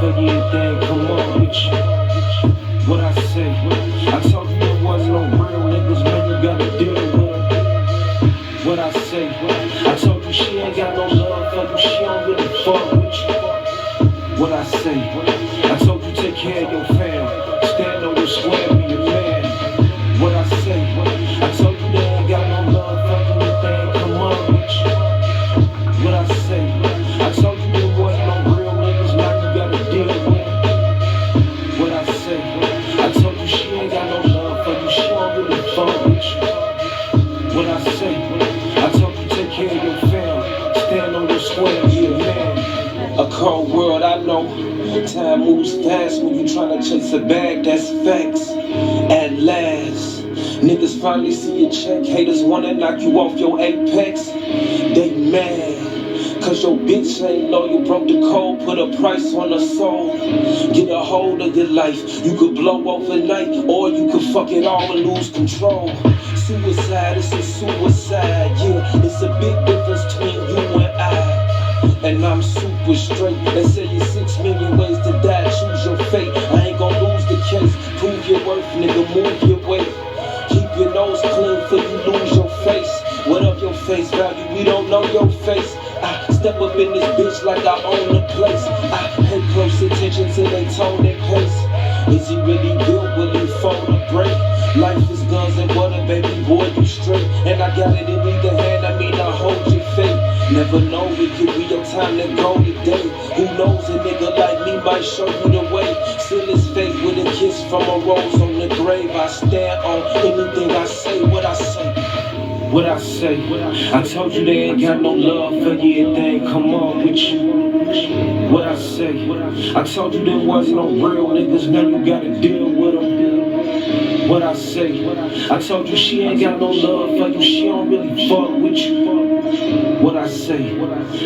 love for you, then come on with you. What I say? I told you there was no real niggas, man, you gotta deal with them. What I say? I told you she ain't got no love for you, she don't really fuck with you. What I say? I told you take care of your fam, stand on your square, be a man. What I say? I told you they ain't got no love for you, they ain't come on with you. What I say? I told you there was no real niggas, now you gotta deal with them. What I say? I told you she ain't got no love for you, she don't really fuck with you. What I say? I told you take care of your fam, stand on your square, be a man. A cold world, I know. Time moves fast when you tryna chase a bag, that's facts. At last, niggas finally see your check. Haters wanna knock you off your apex. They mad, cause your bitch ain't loyal. Broke the code, put a price on her soul. Get a hold of your life. You could blow overnight, or you could fuck it all and lose control. Suicide, it's a suicide, yeah. It's a big difference between you and I. And I'm super straight. They say you 6 million ways to die. Choose your fate. I ain't gon' lose the case. Prove your worth, nigga. Move your weight. Keep your nose clean before you lose your face. What up your face value? We don't know your face. I step up in this bitch like I own the place. I pay close attention to they tone and pace. Is he really built? Will he fold or break? Life is guns and water, baby boy, you straight. And I got it in either hand, I mean I hold your fate. Never know, it could be your time to go today. Who knows, a nigga like me might show you the way. Seal his fate with a kiss from a rose on the grave. I stand on anything I say, what I say. What I say? I told you they ain't got no love for you, they ain't come on with you. What I say? I told you there was no real niggas, now you gotta deal with them. What I say? I told you she ain't got no love for you, she don't really fuck with you. What I say?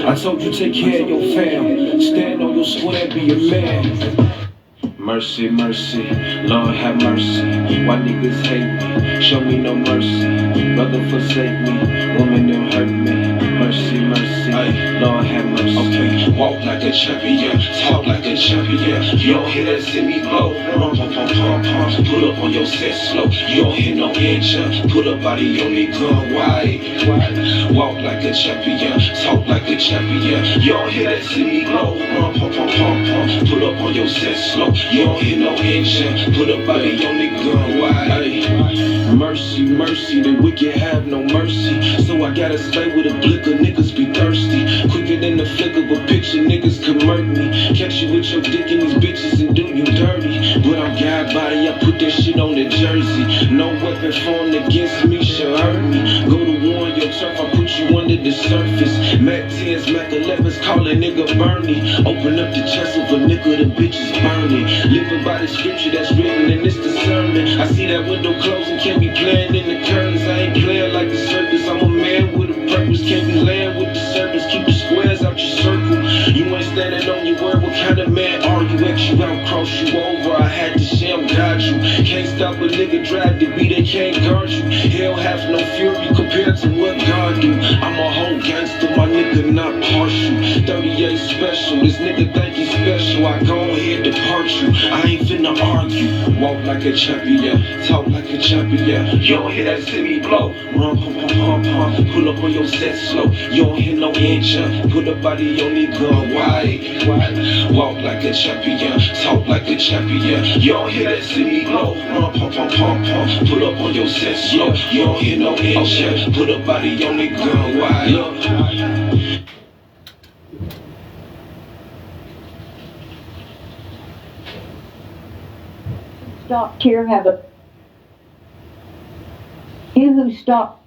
I told you take care of your fam, stand on your square, be a man. Mercy, mercy, Lord have mercy. Why niggas hate me? Show me no mercy. Brother forsake me, woman them hurt me. Mercy, mercy, ay, Lord have mercy. Okay, walk like a champion, talk like a champion. You don't hear that send me blow. Pump, pump, pump, pump, pump. Put up on your set slow. You don't hear no engine. Put a body on the gun wide. Walk like a champion, talk like a champion. You don't hear that send me blow. Pump, pump, pump, pump, pump. Put up on your set slow. You don't hear no engine. Put a body on the gun wide. Mercy, mercy, the wicked have no mercy. So I gotta stay with a blicker, niggas be thirsty. Quicker than the flick of a picture, niggas could murder me. Catch you with your dick in these bitches and do you dirty. But I'm God body, I put that shit on the jersey. No weapon formed against me shall hurt me. Go to war on your turf, I put you under the surface. Mac 10s, Mac 11s, call a nigga Bernie. Open up the chest of a nigga, the bitches burning. Living by the scripture that's written in this discernment. I see that window closing, can't be playing in the curtains. I ain't playing like the circus, I'm a man with a purpose. Can't be laying with the serpents, keep the squares out your circle. You ain't standing on your word, what kind of man are you? X you out, cross you over, I had to sham guide you. Can't stop a nigga, drive the beat, they can't guard you. Hell has no fury compared to what God do. I'm a whole gangster, my nigga not partial. 38 special, this nigga think he's special. I go ahead depart you, I ain't finna argue. Walk like a champion, talk like a champion. You don't hear that semi blow. Run, pump, pump, pump, pump. Pull up on your set slow. You don't hear no engine. Put a body on the gun wide. Walk like a champion, talk like a champion. You don't hear that semi blow. Run, pump, pump, pump, pump. Pull up on your set slow. You don't hear no engine. Put a body on the gun wide. Stopped here have a you who stopped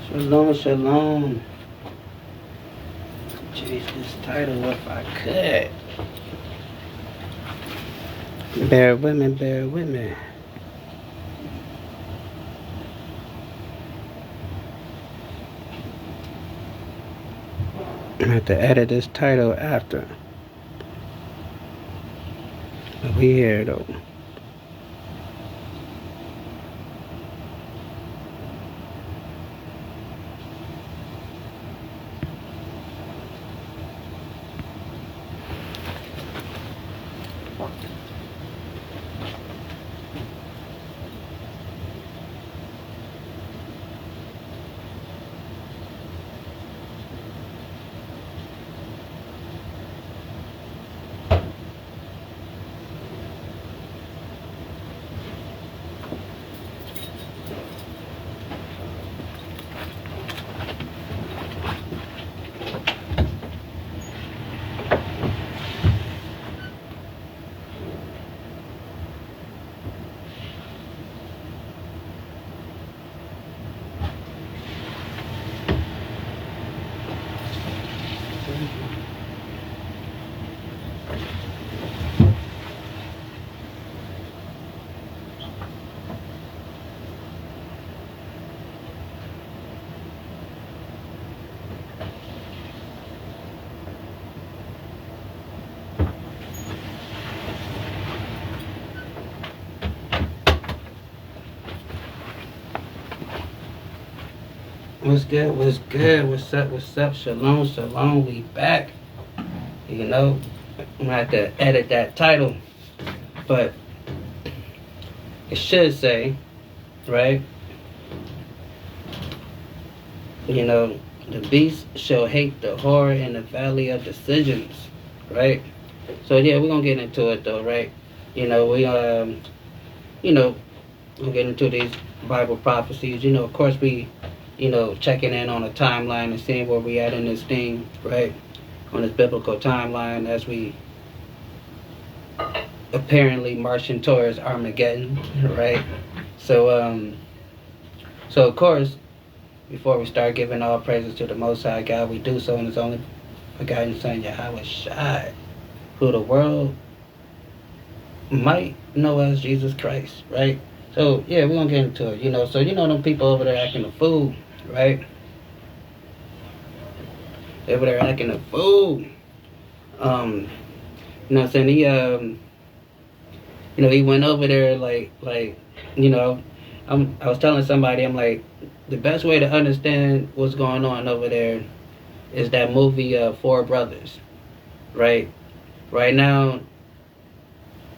Shalom, shalom. Change this title if I could. Bear with me, bear with me. I have to edit this title after. But we here though. What's good? What's good? What's up? What's up? Shalom, shalom. We back. You know, I'm gonna have to edit that title, but it should say, right? You know, the beast shall hate the horror in the valley of decisions, right? So yeah, we're gonna get into it though, right? You know, we'll get into these Bible prophecies. You know, of course we checking in on a timeline and seeing where we at in this thing, right? On this biblical timeline as we apparently marching towards Armageddon, right? So of course, before we start giving all praises to the Most High God, we do so in His only begotten Son, Yahweh Shai, who the world might know as Jesus Christ, right? So yeah, we're gonna get into it, So them people over there acting a fool, right? Over there acting a fool. You know what I'm saying? He went over there like I was telling somebody, I'm like, the best way to understand what's going on over there is that movie Four Brothers, right? Right now,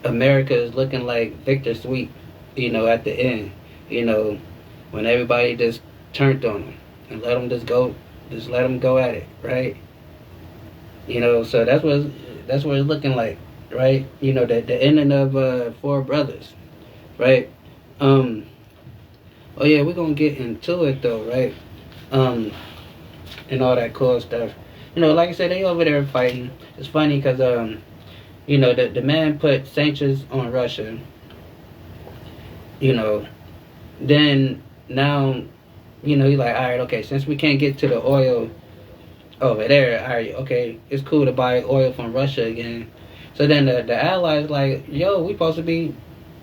America is looking like Victor Sweet, at the end, when everybody just turned on them and let them let them go at it, right? So that's what it's looking like, right? The ending of Four Brothers, right? Oh yeah, we're gonna get into it though, right? And all that cool stuff. Like I said, they over there fighting. It's funny because the man put sanctions on Russia. Then now, he's like, all right, okay, since we can't get to the oil over there, all right, okay, it's cool to buy oil from Russia again. So then the allies like, yo, we supposed to be,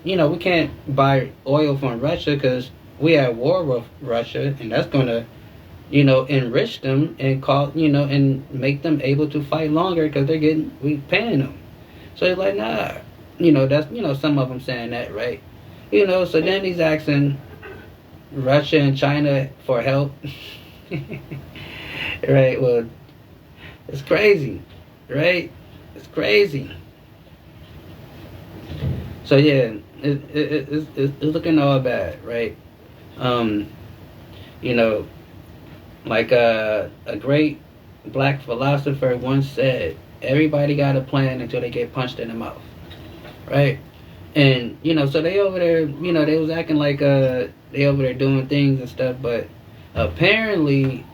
we can't buy oil from Russia because we at war with Russia, and that's gonna, enrich them and and make them able to fight longer because we paying them. So he's like, nah, that's some of them saying that, right? So then he's asking Russia and China for help. Right, well, it's crazy, right? It's crazy. So yeah, it's looking all bad, right? Like a great black philosopher once said, everybody got a plan until they get punched in the mouth, right? And so they over there, they was acting like they over there doing things and stuff, but apparently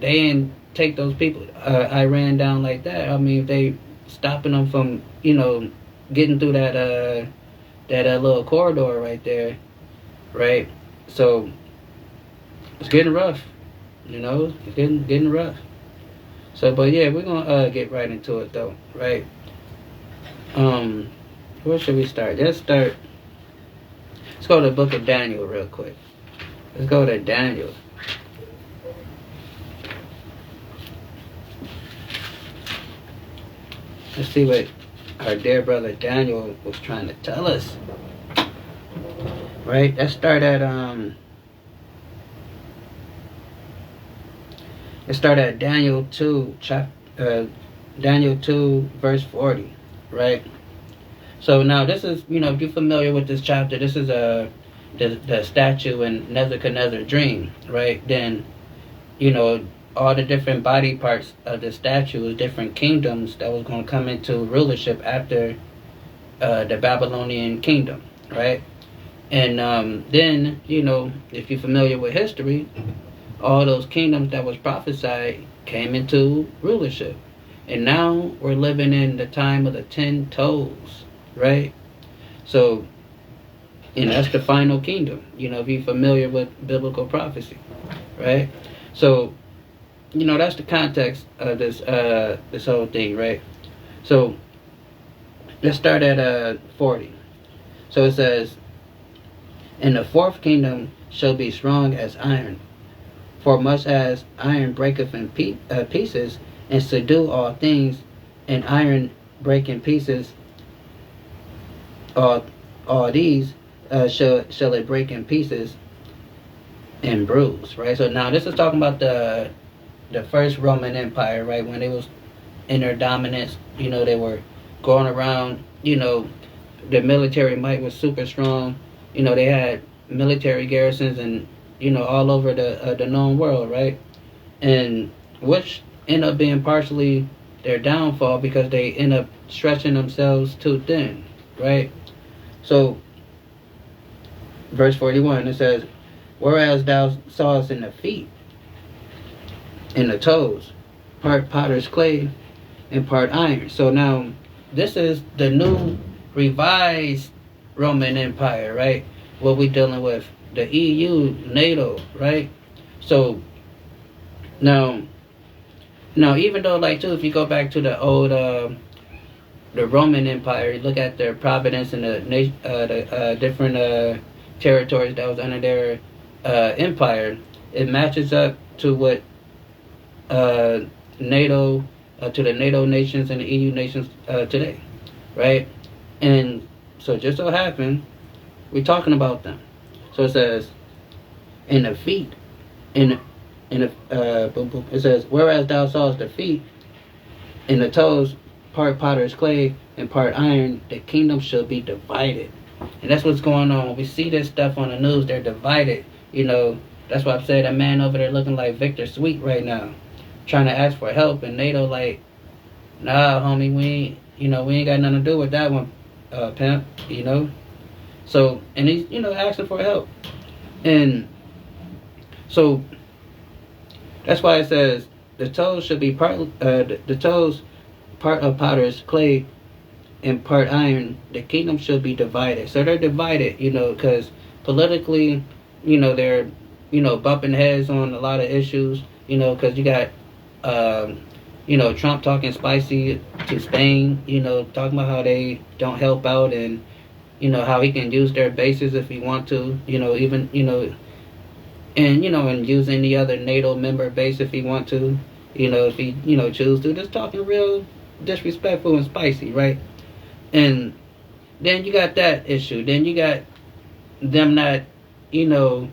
they didn't take those people Iran down like that. I mean, if they stopping them from getting through that little corridor right there, right? So it's getting rough. You know, it's getting rough. So, but yeah, we're gonna get right into it though, right? Where should we start? Let's go to the book of Daniel real quick. Let's go to Daniel. Let's see what our dear brother Daniel was trying to tell us. Right? Let's start at Daniel 2, Daniel 2, verse 40, right? So now this is, if you're familiar with this chapter, this is the statue in Nebuchadnezzar's dream, right? Then, all the different body parts of the statue was different kingdoms that was going to come into rulership after the Babylonian kingdom, right? And then, if you're familiar with history, all those kingdoms that was prophesied came into rulership. And now we're living in the time of the 10 toes, right? So, that's the final kingdom, if you're familiar with biblical prophecy, right? So, that's the context of this whole thing, right? So, let's start at 40. So it says, "And the fourth kingdom shall be strong as iron. For much as iron breaketh in pieces, and subdue all things, and iron break in pieces all these, shall it break in pieces and bruise." Right? So now this is talking about the first Roman Empire, right? When they was in their dominance, they were going around, the military might was super strong. They had military garrisons and all over the known world, right? And which end up being partially their downfall because they end up stretching themselves too thin, right? So, verse 41, it says, "Whereas thou sawest in the feet, in the toes, part potter's clay and part iron." So now, this is the new revised Roman Empire, right? What we dealing with, the EU, NATO, right? So now even though if you go back to the old the Roman Empire, you look at their providence and the different territories that was under their empire, it matches up to what NATO to the NATO nations and the EU nations today, right? And so just so happened we're talking about them. So it says, "In the feet, it says, whereas thou sawest the feet, in the toes, part potter's clay and part iron, the kingdom shall be divided." And that's what's going on. When we see this stuff on the news, they're divided. That's why I'm saying that man over there looking like Victor Sweet right now, trying to ask for help, and NATO like, "Nah, homie, we ain't got nothing to do with that one, pimp." So, and he's, asking for help. And so, that's why it says, the toes should be part of potter's clay and part iron, the kingdom should be divided. So they're divided, because politically, they're, bumping heads on a lot of issues, because you got, Trump talking spicy to Spain, talking about how they don't help out and, how he can use their bases if he want to, even, and use any other NATO member base if he want to, if he, choose to. Just talking real disrespectful and spicy, right? And then you got that issue. Then you got them not, being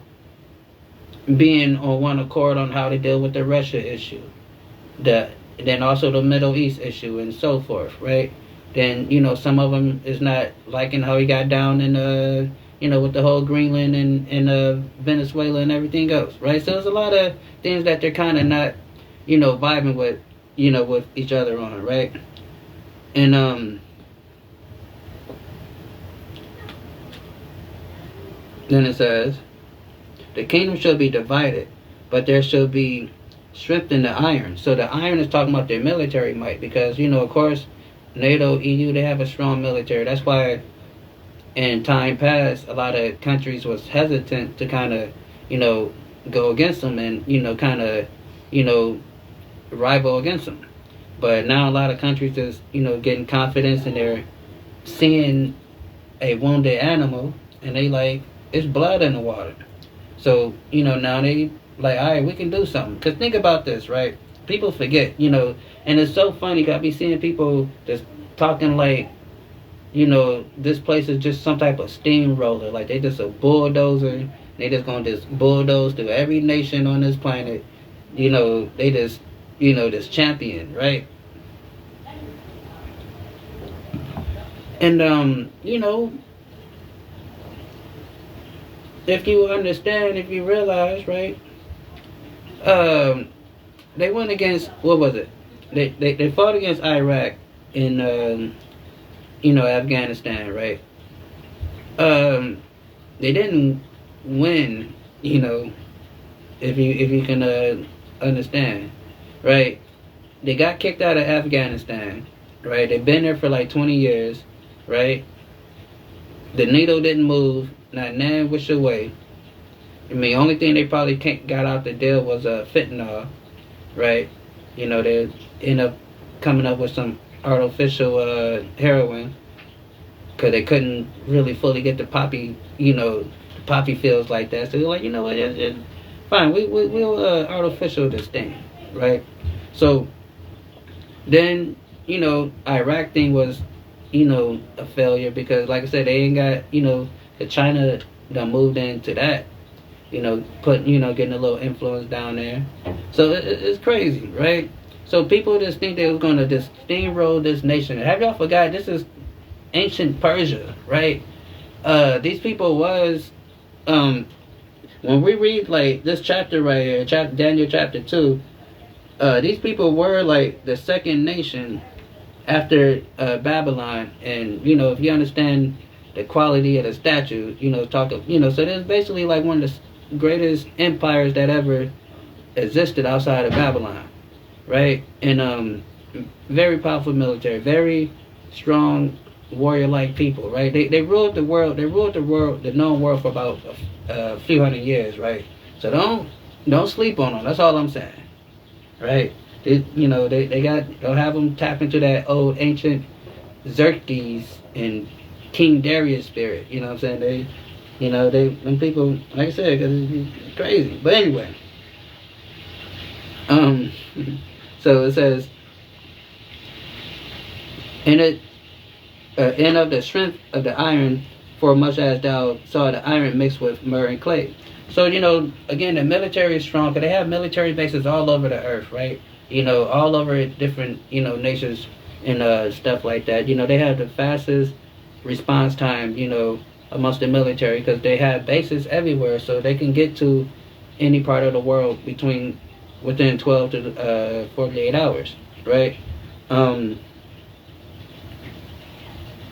on one accord on how to deal with the Russia issue. Then also the Middle East issue and so forth, right? Then, some of them is not liking how he got down in, with the whole Greenland and Venezuela and everything else, right? So there's a lot of things that they're kind of not, vibing with, with each other on, right? And, then it says, "The kingdom shall be divided, but there shall be strength in the iron." So the iron is talking about their military might, because, of course, NATO, EU, they have a strong military. That's why in time past, a lot of countries was hesitant to kind of, go against them and kind of rival against them. But now a lot of countries is getting confidence and they're seeing a wounded animal and they like it's blood in the water. So now they like, all right, we can do something. Cause think about this, right? People forget, and it's so funny. 'Cause I be seeing people just talking like, this place is just some type of steamroller. Like they just a bulldozer. They just gonna just bulldoze through every nation on this planet. They just, this champion, right? And if you understand, if you realize, right? They went against what was it? They fought against Iraq in Afghanistan, right? They didn't win, if you can understand, right? They got kicked out of Afghanistan, right? They've been there for like 20 years, right? The needle didn't move, not nan which way. I mean, only thing they probably got out the deal was fentanyl, right? They end up coming up with some artificial heroin because they couldn't really fully get the poppy, the poppy feels like that. So they're like, what, it's fine, we'll artificial this thing, right? So then, Iraq thing was, a failure because, like I said, they ain't got, the China done moved into that, getting a little influence down there. So it's crazy, right? So people just think they was going to just steamroll this nation. Have y'all forgot this is ancient Persia, right? These people was, when we read like this chapter right here, Daniel chapter 2, these people were like the second nation after Babylon. And, if you understand the quality of the statue, so there's basically like one of the greatest empires that ever existed outside of Babylon, right? And very powerful military, very strong warrior-like people, right? They ruled the world. They ruled the known world for about a few hundred years, right? So don't sleep on them. That's all I'm saying, right? They'll have them tap into that old ancient Xerxes and King Darius spirit. You know what I'm saying? Them people, like I said, because it's crazy. But anyway, so it says, and of the strength of the iron, for much as thou saw the iron mixed with myrrh and clay. So, again, the military is strong, because they have military bases all over the earth, right? All over different, nations and stuff like that. They have the fastest response time, amongst the military, because they have bases everywhere, so they can get to any part of the world within 12 to 48 hours, right?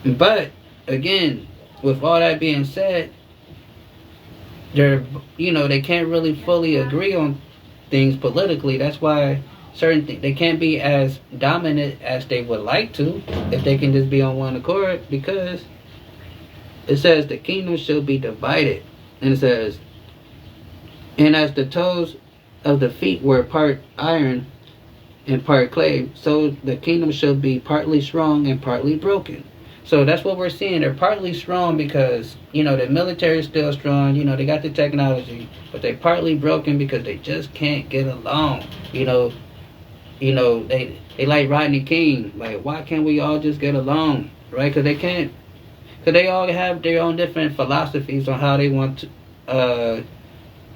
But again, with all that being said, they can't really fully agree on things politically. That's why certain things, they can't be as dominant as they would like to if they can just be on one accord, because it says the kingdom shall be divided. And it says, and as the toes of the feet were part iron and part clay, so the kingdom shall be partly strong and partly broken. So that's what we're seeing. They're partly strong because, the military is still strong. They got the technology, but they're partly broken because they just can't get along. They like Rodney King. Like, why can't we all just get along, right? Because they can't. Because they all have their own different philosophies on how they want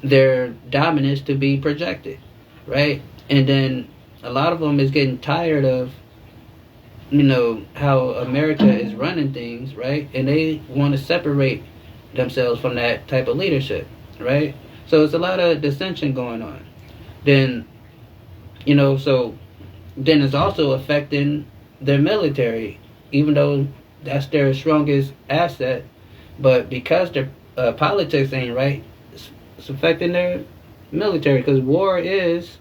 their dominance to be projected, right? And then a lot of them is getting tired of, how America is running things, right? And they want to separate themselves from that type of leadership, right? So it's a lot of dissension going on. Then, so then it's also affecting their military, even though that's their strongest asset. But because their politics ain't right, it's affecting their military, because war is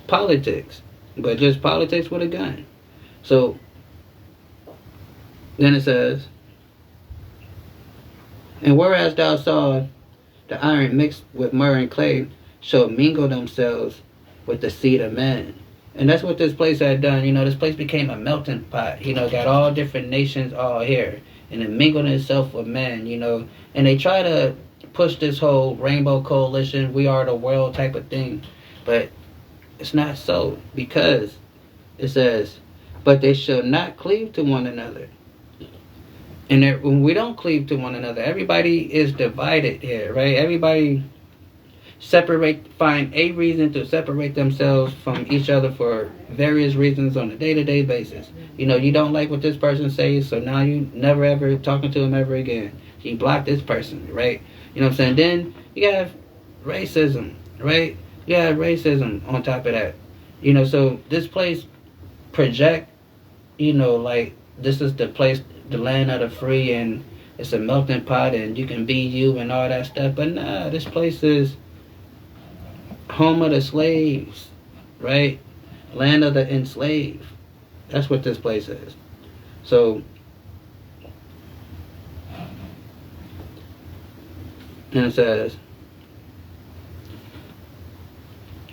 politics, but just politics with a gun. So then it says, and whereas thou saw The iron mixed with myrrh and clay shall mingle themselves with the seed of men. And that's what this place had done. This place became a melting pot. Got all different nations all here. And it mingled itself with men, And they try to push this whole rainbow coalition, we are the world type of thing. But it's not so. Because it says, but they shall not cleave to one another. And when we don't cleave to one another, everybody is divided here, right? Everybody find a reason to separate themselves from each other for various reasons on a day-to-day basis. You don't like what this person says, so now you never ever talking to him ever again. You block this person, right? You know what I'm saying? Then you have racism, right? You have racism on top of that. So this place project, like this is the place, the land of the free, and it's a melting pot, and you can be you and all that stuff. But nah, this place is home of the slaves, right? Land of the enslaved. That's what this place is. So, and it says,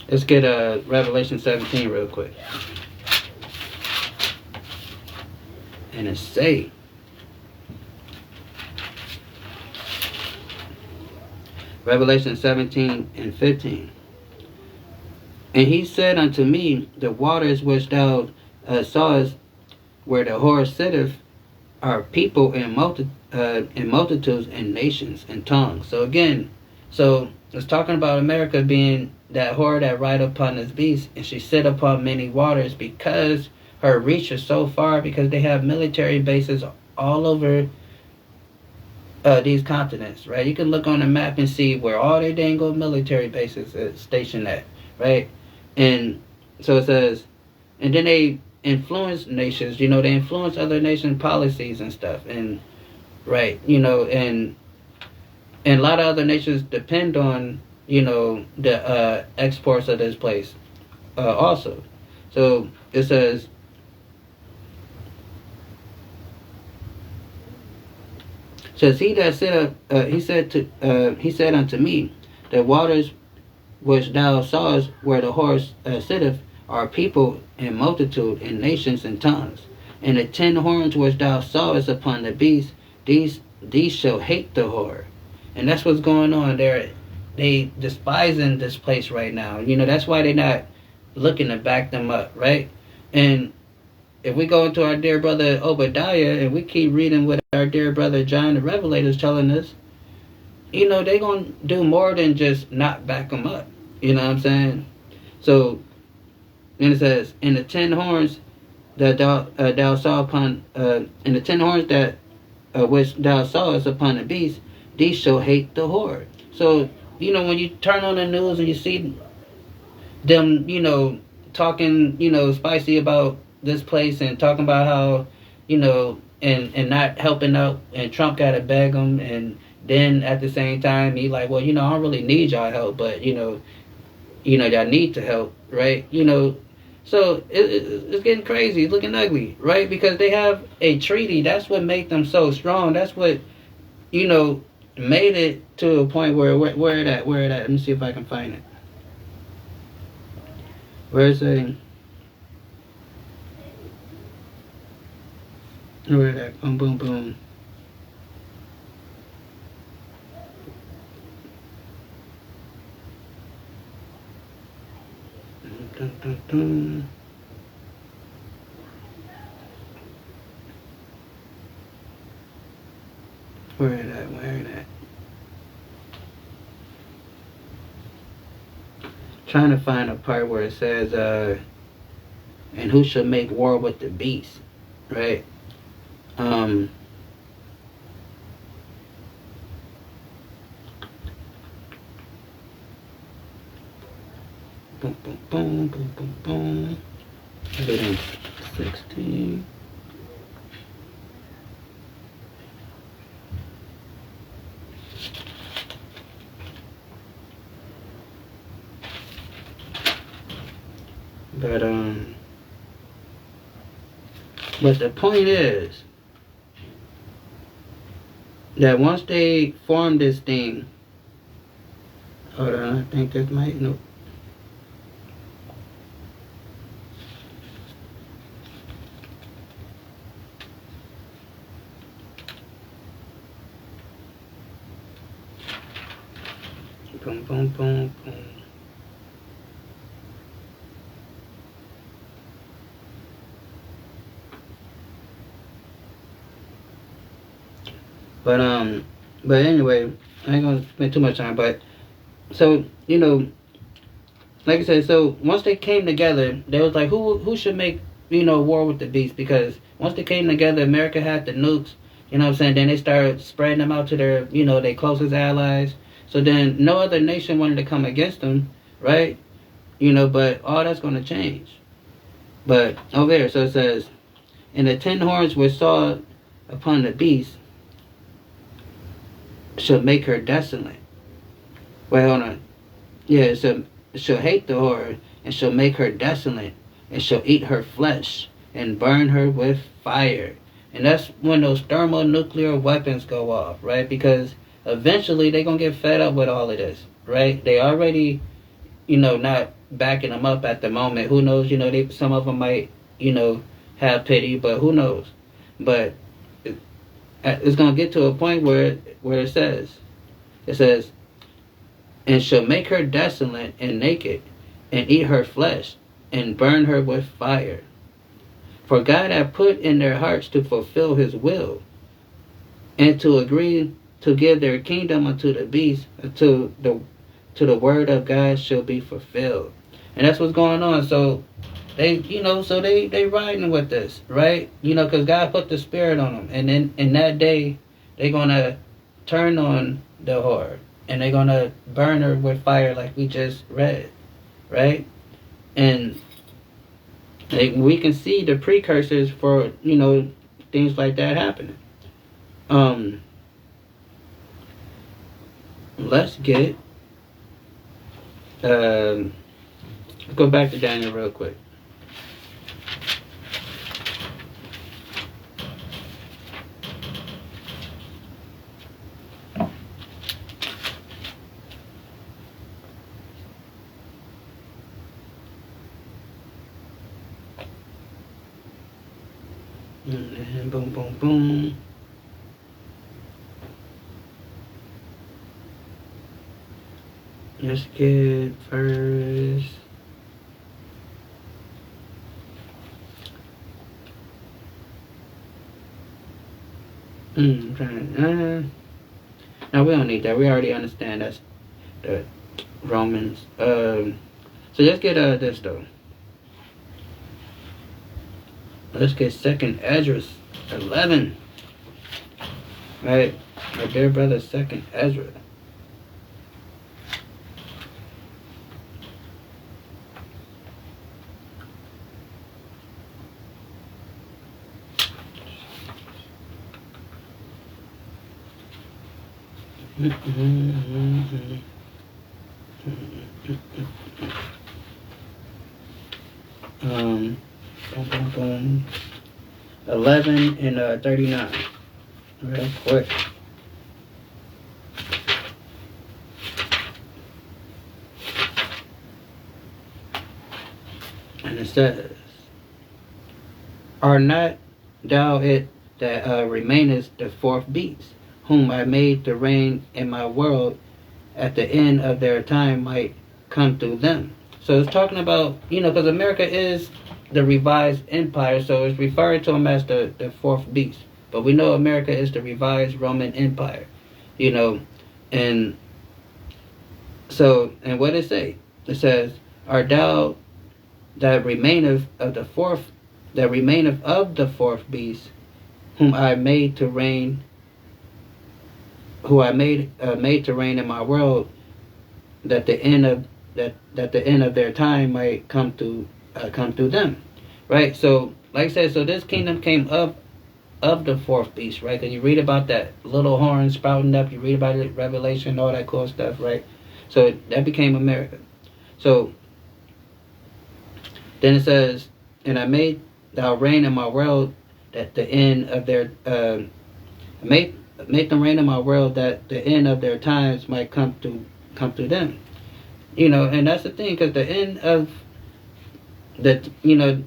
let's get Revelation 17 real quick. And it say, Revelation 17 and 15. And he said unto me, the waters which thou sawest where the whore sitteth are people in multitudes and nations and tongues. So again, it's talking about America being that whore that ride upon this beast, and she sit upon many waters because her reach is so far, because they have military bases all over these continents, right? You can look on the map and see where all their dang old military bases is stationed at, right? And so it says, and then they influence nations, they influence other nation policies and stuff, and right, and a lot of other nations depend on, the exports of this place also. So it says, he that said, he said unto me, the waters which thou sawest where the horse sitteth are people in multitude and nations and tongues. And the 10 horns which thou sawest upon the beast, these shall hate the whore. And that's what's going on there. They despising this place right now. That's why they're not looking to back them up, right? And if we go into our dear brother Obadiah and we keep reading what our dear brother John the Revelator is telling us, they're going to do more than just not back them up. You know what I'm saying? So, then it says, and the 10 horns that thou saw upon, and the 10 horns that which thou sawest upon the beast, these shall hate the whore. So, when you turn on the news and you see them, talking, spicy about this place and talking about how, and not helping out, and Trump got to beg them, and then at the same time he like, well, I don't really need y'all help, but y'all need to help, right? So it's getting crazy, it's looking ugly, right? Because they have a treaty. That's what made them so strong. That's what made it to a point where it at? Let me see if I can find it. Where is it? Where it at? Boom, boom, boom. Dun, dun, dun. Where it at? Trying to find a part where it says, and who shall make war with the beast, right? Boom, boom, boom, boom, boom, boom. Evidence 16. But the point is that once they form this thing, Hold on, I think this might. Nope. Boom, boom, boom, boom. But anyway, I ain't gonna spend too much time. But so like I said, so once they came together, they was like, who should make war with the beast? Because once they came together, America had the nukes. You know what I'm saying? Then they started spreading them out to their closest allies. So then no other nation wanted to come against them, right? But all that's gonna change. But over here, so it says, and the 10 horns which saw upon the beast shall make her desolate. Wait, hold on. Yeah, so shall hate the whore, and shall make her desolate, and shall eat her flesh, and burn her with fire. And that's when those thermonuclear weapons go off, right? Because eventually they're going to get fed up with all of this, right? They already, not backing them up at the moment. Who knows, some of them might, have pity, but who knows? But it's going to get to a point where it says, and shall make her desolate and naked, and eat her flesh, and burn her with fire. For God hath put in their hearts to fulfill his will, and to agree to give their kingdom unto the beast, until the word of God shall be fulfilled. And that's what's going on. So they riding with this, right? Because God put the spirit on them, and then in that day they're gonna turn on the whore, and they're gonna burn her with fire, like we just read, right? And we can see the precursors for things like that happening. Let's get let's go back to Daniel real quick. And boom, boom, boom. Let's get first. No, we don't need that. We already understand that's the Romans. So let's get this though. Let's get 2nd Ezra 11. Right? My dear brother, 2nd Ezra. Boom, boom, boom. 11 and 39. Real quick. And it says, are not thou it that remainest the 4th beast, whom I made to reign in my world, at the end of their time might come through them. So it's talking about, because America is the revised empire, so it's referring to him as the 4th beast. But we know America is the revised Roman Empire, and so, and what it say? It says, art thou that remaineth of the 4th, that remaineth of the 4th beast, whom I made to reign, who I made to reign in my world, that the end of the end of their time might come through them, right? So, like I said, so this kingdom came up of the 4th beast, right? Because you read about that little horn sprouting up, you read about it, Revelation, all that cool stuff, right? So that became America. So then it says, and I made thou reign in my world, that the end of their make them reign in my world, that the end of their times might come come through them. And that's the thing, because the end of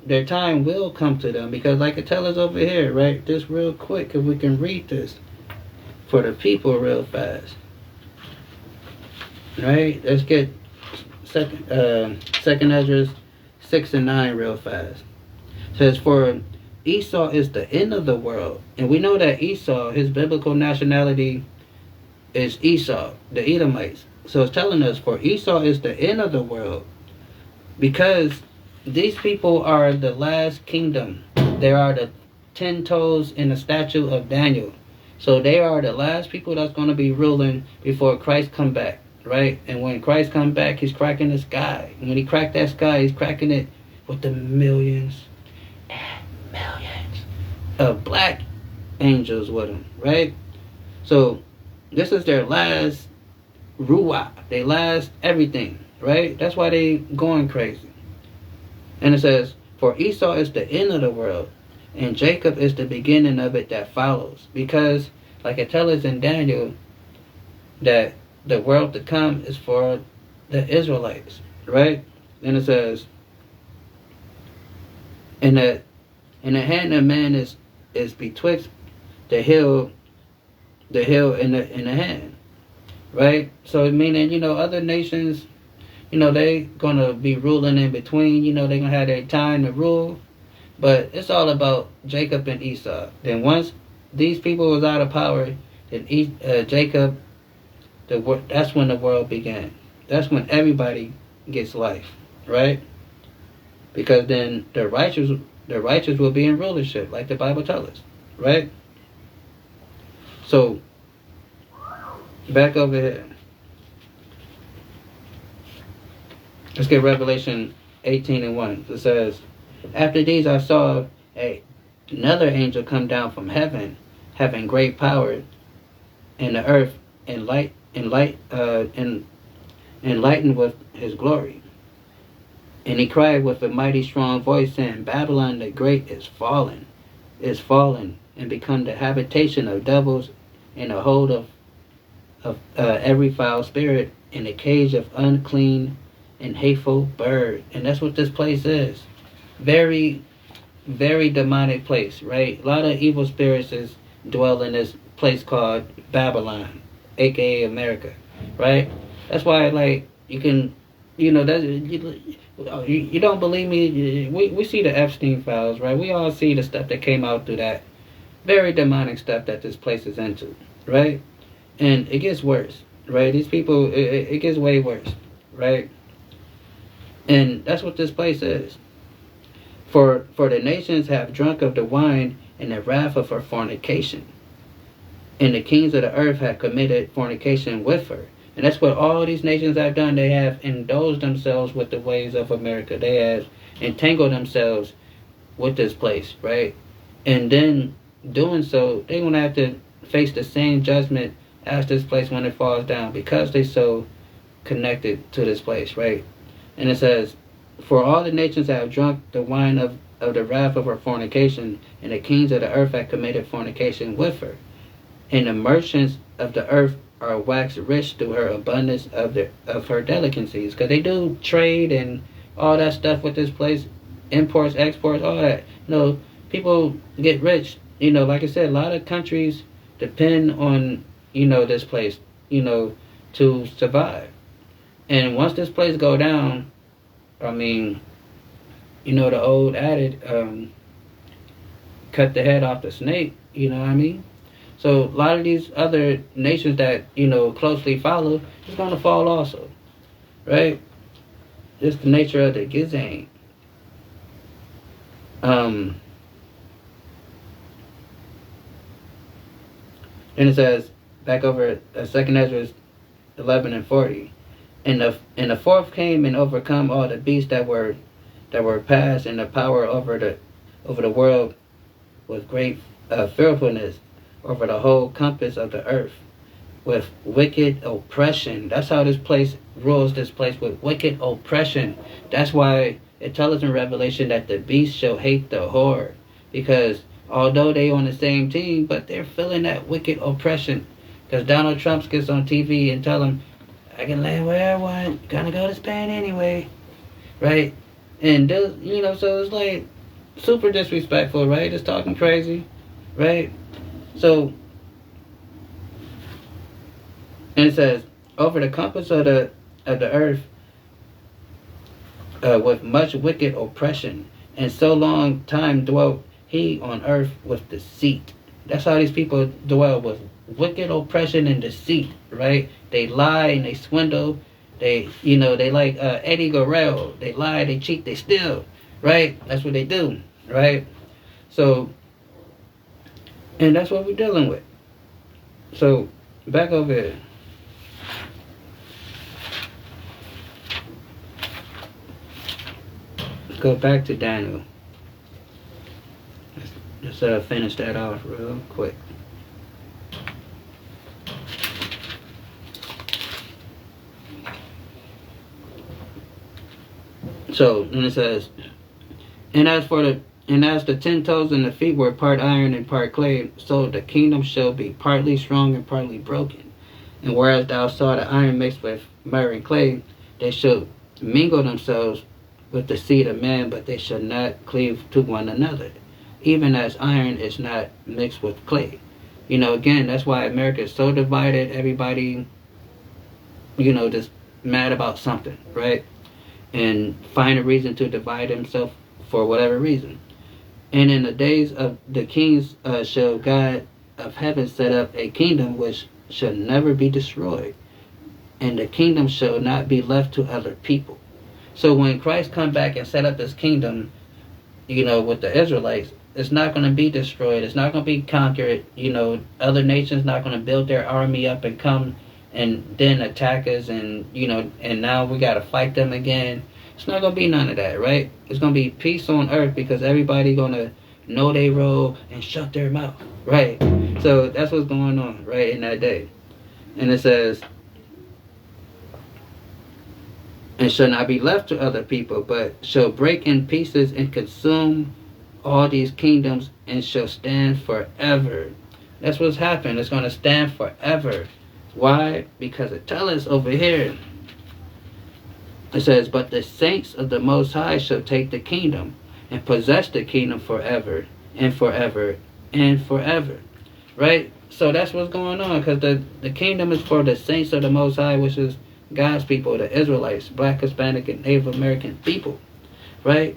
their time will come to them, because like it tells us over here, right? Just real quick, if we can read this for the people real fast, right? Let's get second Ezra 6 and 9 real fast. It says, for Esau is the end of the world, and we know that Esau, his biblical nationality is Esau, the Edomites. So it's telling us, for Esau is the end of the world, because these people are the last kingdom. They are the 10 toes in the statue of Daniel. So they are the last people that's going to be ruling before Christ come back, right? And when Christ come back, he's cracking the sky. And when he cracked that sky, he's cracking it with the millions and millions of black angels with him, right? So this is their last ruah, their last everything, right? That's why they going crazy. And it says, for Esau is the end of the world, and Jacob is the beginning of it that follows. Because, like it tells us in Daniel, that the world to come is for the Israelites, right? And it says, and the hand of man is betwixt the hill and the hand, right? So meaning, other nations, they gonna be ruling in between. They're gonna have their time to rule, but it's all about Jacob and Esau. Then once these people was out of power, then Jacob, that's when the world began. That's when everybody gets life, right? Because then the righteous will be in rulership, like the Bible tells us, right? So back over here. Let's get Revelation 18 and 1. It says, after these I saw another angel come down from heaven, having great power, and the earth enlightened with his glory. And he cried with a mighty strong voice, saying, Babylon the Great is fallen, and become the habitation of devils, and the hold of every foul spirit, and the cage of unclean and hateful bird. And that's what this place is. Very, very demonic place, right? A lot of evil spirits dwell in this place called Babylon, aka America, right? That's why, like, you can, you don't believe me? We see the Epstein files, right? We all see the stuff that came out through that. Very demonic stuff that this place is into, right? And it gets worse, right? These people, it gets way worse, right? And that's what this place is. For the nations have drunk of the wine and the wrath of her fornication. And the kings of the earth have committed fornication with her. And that's what all these nations have done. They have indulged themselves with the ways of America. They have entangled themselves with this place, right? And then doing so, they're going to have to face the same judgment as this place when it falls down, because they're so connected to this place, right? And it says, for all the nations have drunk the wine of the wrath of her fornication, and the kings of the earth have committed fornication with her. And the merchants of the earth are waxed rich through her abundance of her delicacies. Because they do trade and all that stuff with this place, imports, exports, all that. People get rich. Like I said, a lot of countries depend on, this place, to survive. And once this place go down, the old adage, cut the head off the snake, you know what I mean? So a lot of these other nations that, closely follow, is going to fall also, right? Just the nature of the gizang. And it says, back over at 2 Ezra 11 and 40, and the fourth came and overcome all the beasts that were passed, and the power over the world with great fearfulness over the whole compass of the earth with wicked oppression. That's how this place rules, this place with wicked oppression. That's why it tells us in Revelation that the beast shall hate the whore, because although they on the same team, but they're feeling that wicked oppression. Because Donald Trump gets on TV and tell them, I can land where I want. Gonna go to Spain anyway, right? And those, so it's like super disrespectful, right? It's talking crazy, right? So, and it says, over the compass of the earth, with much wicked oppression, and so long time dwelt he on earth with deceit. That's how these people dwell, with wicked oppression and deceit, right? They lie and they swindle. They like Eddie Guerrero. They lie, they cheat, they steal, right? That's what they do, right? So, and that's what we're dealing with. So, back over here. Let's go back to Daniel. Let's finish that off real quick. So, and it says, and as the 10 toes and the feet were part iron and part clay, so the kingdom shall be partly strong and partly broken. And whereas thou saw the iron mixed with myrrh and clay, they shall mingle themselves with the seed of man, but they shall not cleave to one another, even as iron is not mixed with clay. Again, that's why America is so divided. Everybody, just mad about something, right? And find a reason to divide himself for whatever reason. And in the days of the kings shall God of heaven set up a kingdom which shall never be destroyed, and the kingdom shall not be left to other people. So when Christ come back and set up this kingdom, with the Israelites, it's not going to be destroyed. It's not going to be conquered. Other nations not going to build their army up and come and then attack us, and and now we got to fight them again. It's not going to be none of that, right? It's going to be peace on earth, because everybody going to know their role and shut their mouth, right? So that's what's going on, right, in that day. And it says, and shall not be left to other people, but shall break in pieces and consume all these kingdoms, and shall stand forever. That's what's happened. It's going to stand forever. Why? Because it tells us over here. It says, but the saints of the Most High shall take the kingdom and possess the kingdom forever and forever and forever. Right? So that's what's going on, because the kingdom is for the saints of the Most High, which is God's people, the Israelites, Black, Hispanic, and Native American people. Right?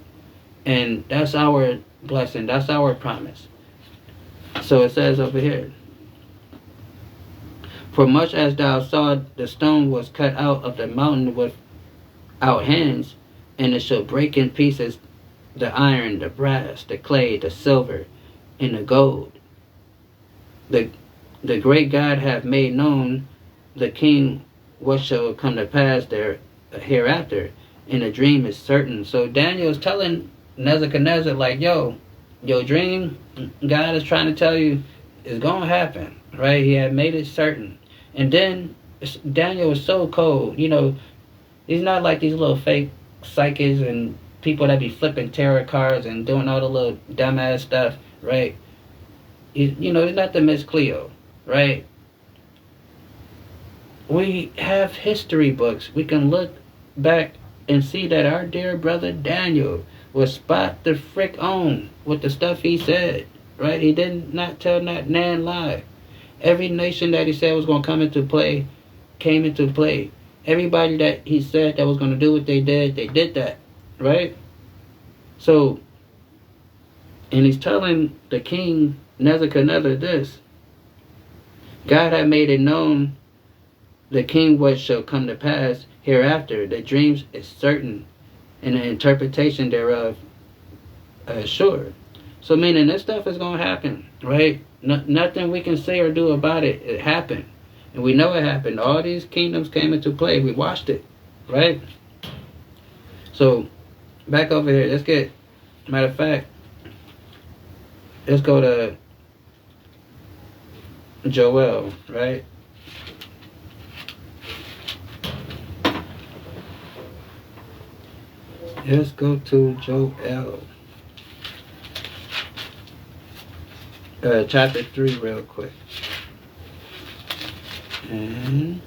And that's our blessing. That's our promise. So it says over here, for much as thou saw the stone was cut out of the mountain without hands, and it shall break in pieces the iron, the brass, the clay, the silver, and the gold. The great God hath made known the king what shall come to pass there hereafter, and the dream is certain. So Daniel is telling Nebuchadnezzar, like, your dream, God is trying to tell you, is going to happen, right? He had made it certain. And then Daniel was so cold. He's not like these little fake psychics and people that be flipping tarot cards and doing all the little dumbass stuff, right? He's not the Miss Cleo, right? We have history books. We can look back and see that our dear brother Daniel was spot the frick on with the stuff he said, right? He did not tell not nan lie. Every nation that he said was going to come into play came into play. Everybody that he said that was going to do what they did that, right? So, and he's telling the king Nebuchadnezzar this. God had made it known the king what shall come to pass hereafter. The dreams is certain, and the interpretation thereof sure. So meaning this stuff is going to happen, right? Nothing we can say or do about it. It happened. And we know it happened. All these kingdoms came into play. We watched it, right? So, back over here. Let's get, matter of fact, let's go to Joel, right? Let's go to Joel. Chapter 3 real quick. And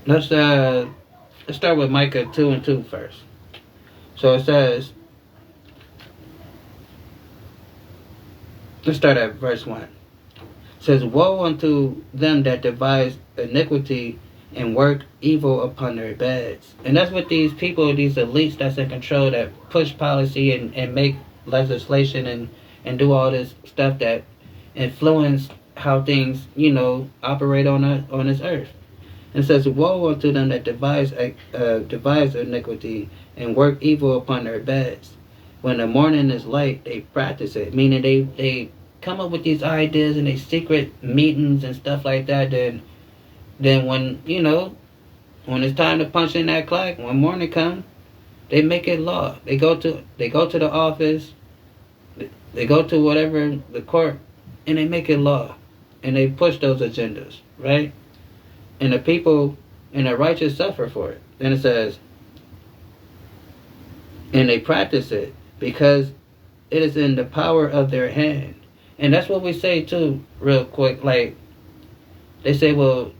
let's start with Micah 2:2 first. So it says, let's start at verse 1. It says, "Woe unto them that devise iniquity and work evil upon their beds." And that's what these people, these elites that's in control, that push policy and make legislation and do all this stuff that influence how things, operate on this earth. And it says, "Woe unto them that devise iniquity and work evil upon their beds. When the morning is light, they practice it." Meaning they come up with these ideas and they secret meetings and stuff like that. Then when when it's time to punch in that clock, when morning comes, they make it law. They go to the office, they go to whatever the court, and they make it law, and they push those agendas, right? And the people and the righteous suffer for it. Then it says, and they practice it because it is in the power of their hand. And that's what we say too, real quick. Like, they say, well,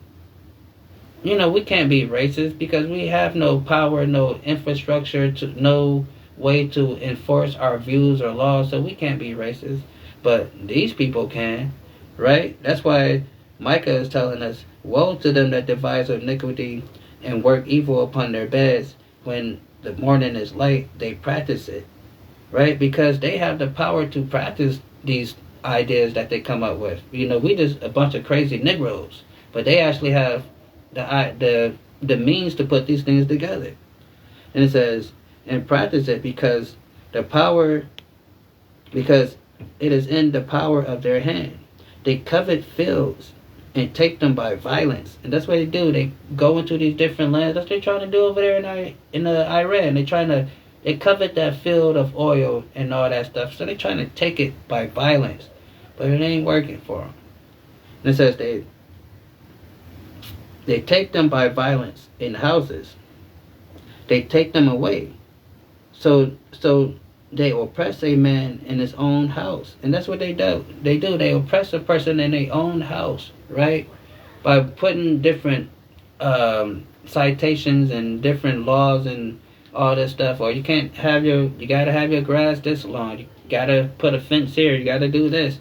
we can't be racist because we have no power, no infrastructure, no way to enforce our views or laws, so we can't be racist. But these people can, right? That's why Micah is telling us, "Woe to them that devise iniquity and work evil upon their beds. When the morning is light, they practice it," right? Because they have the power to practice these ideas that they come up with. We just a bunch of crazy Negroes, but they actually have the means to put these things together. And it says, and practice it because it is in the power of their hand. They covet fields and take them by violence. And that's what they do. They go into these different lands. That's what they're trying to do over there in Iran. They covet that field of oil and all that stuff. So they're trying to take it by violence. But it ain't working for them. And it says they take them by violence in houses. They take them away. So they oppress a man in his own house. And that's what they do. They oppress a person in their own house, right? By putting different citations and different laws and all this stuff. Or you gotta have your grass this long. You gotta put a fence here. You gotta do this.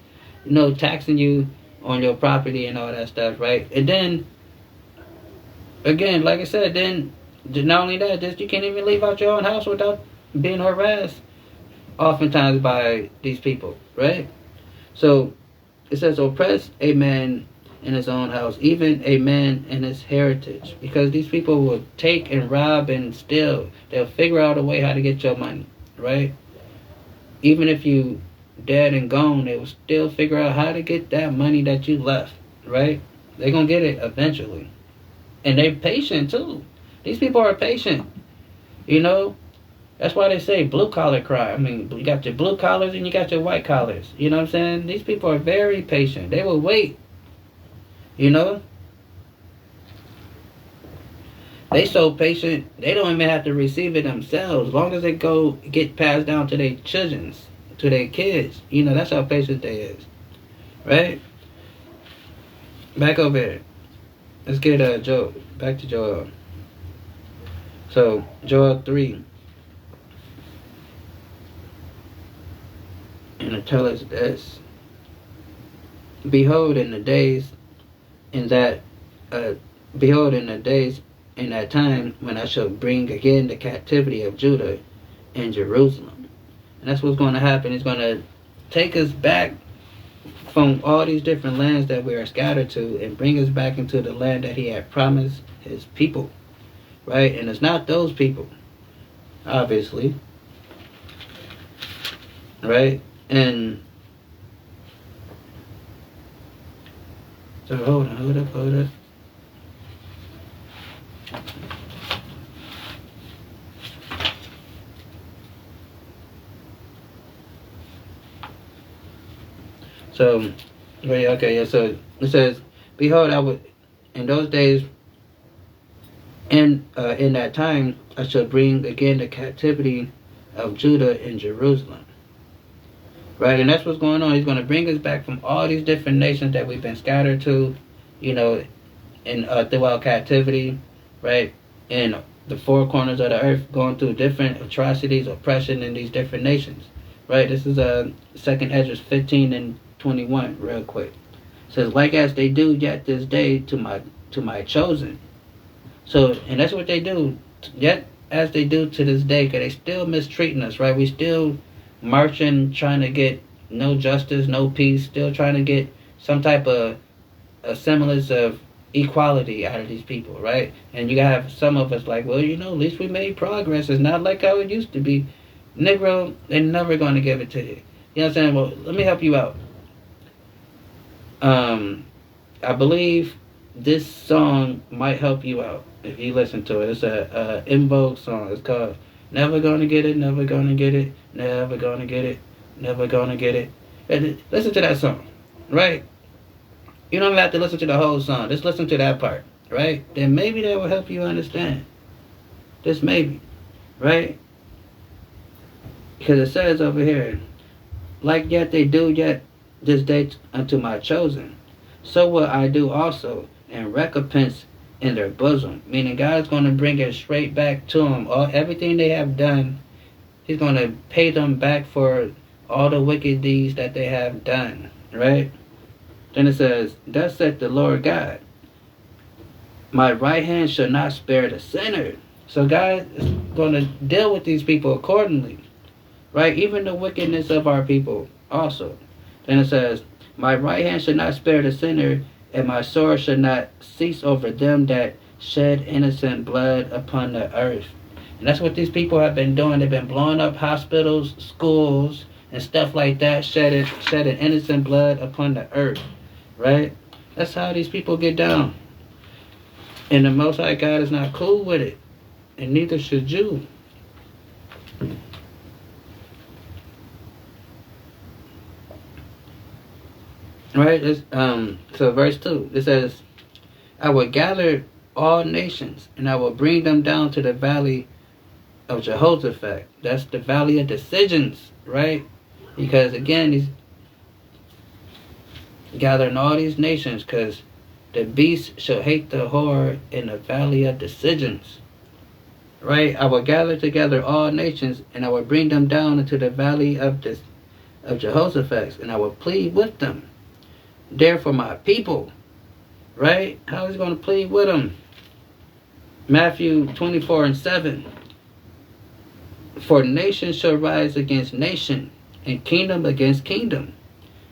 Taxing you on your property and all that stuff, right? And then, again, like I said, then not only that, just you can't even leave out your own house without being harassed oftentimes by these people, right? So it says, oppress a man in his own house, even a man in his heritage, because these people will take and rob and steal. They'll figure out a way how to get your money, right? Even if you dead and gone, they will still figure out how to get that money that you left, right? They're gonna get it eventually. And they're patient too. These people are patient. That's why they say blue collar crime. I mean, you got your blue collars and you got your white collars. You know what I'm saying? These people are very patient. They will wait. They so patient, they don't even have to receive it themselves. As long as it get passed down to their children's, to their kids. That's how patient they is. Right? Back over here. Let's get Joel. Back to Joel. So, Joel 3. And it tells us this. Behold in the days in that time when I shall bring again the captivity of Judah and Jerusalem. And that's what's going to happen. He's going to take us back from all these different lands that we are scattered to and bring us back into the land that he had promised his people. Right? And it's not those people, obviously. Right? And so hold up. So, so it says, behold, I would, in those days, in that time, I shall bring again the captivity of Judah and Jerusalem. Right, and that's what's going on. He's going to bring us back from all these different nations that we've been scattered to, in throughout captivity. right? In the four corners of the earth, going through different atrocities, oppression in these different nations, right? This is Second Ezra 15:21, real quick. It says, like as they do yet this day to my chosen. So, and that's what they do, yet as they do to this day, because they still mistreating us, right? We still marching, trying to get no justice, no peace, still trying to get some type of a semblance of equality out of these people, right? And you have some of us like, well, at least we made progress. It's not like how it used to be. Negro, they're never going to give it to you. You know what I'm saying? Well, let me help you out. I believe this song might help you out if you listen to it. It's a In Vogue song. It's called Never Gonna Get It, Never Gonna Get It, Never Gonna Get It, Never Gonna Get It. And listen to that song, right? You don't have to listen to the whole song. Just listen to that part, right? Then maybe that will help you understand. Just maybe, right? Because it says over here, like yet they do yet this day unto my chosen, so will I do also, and recompense in their bosom. Meaning God is going to bring it straight back to them. Everything they have done, He's going to pay them back for all the wicked deeds that they have done, right? Then it says, thus saith the Lord God, my right hand shall not spare the sinner. So God is going to deal with these people accordingly, right? Even the wickedness of our people also. Then it says, my right hand shall not spare the sinner, and my sword shall not cease over them that shed innocent blood upon the earth. And that's what these people have been doing. They've been blowing up hospitals, schools, and stuff like that, shedding innocent blood upon the earth, right? That's how these people get down. And the Most High God is not cool with it, and neither should you. Right? So verse 2, it says, I will gather all nations, and I will bring them down to the valley of Jehoshaphat. That's the valley of decisions, right? Because again, he's gathering all these nations, because the beast shall hate the whore in the valley of decisions. Right? I will gather together all nations, and I will bring them down into the valley of Jehoshaphat, and I will plead with them. Therefore my people, right? How is he going to plead with them? Matthew 24:7. For nation shall rise against nation, and kingdom against kingdom.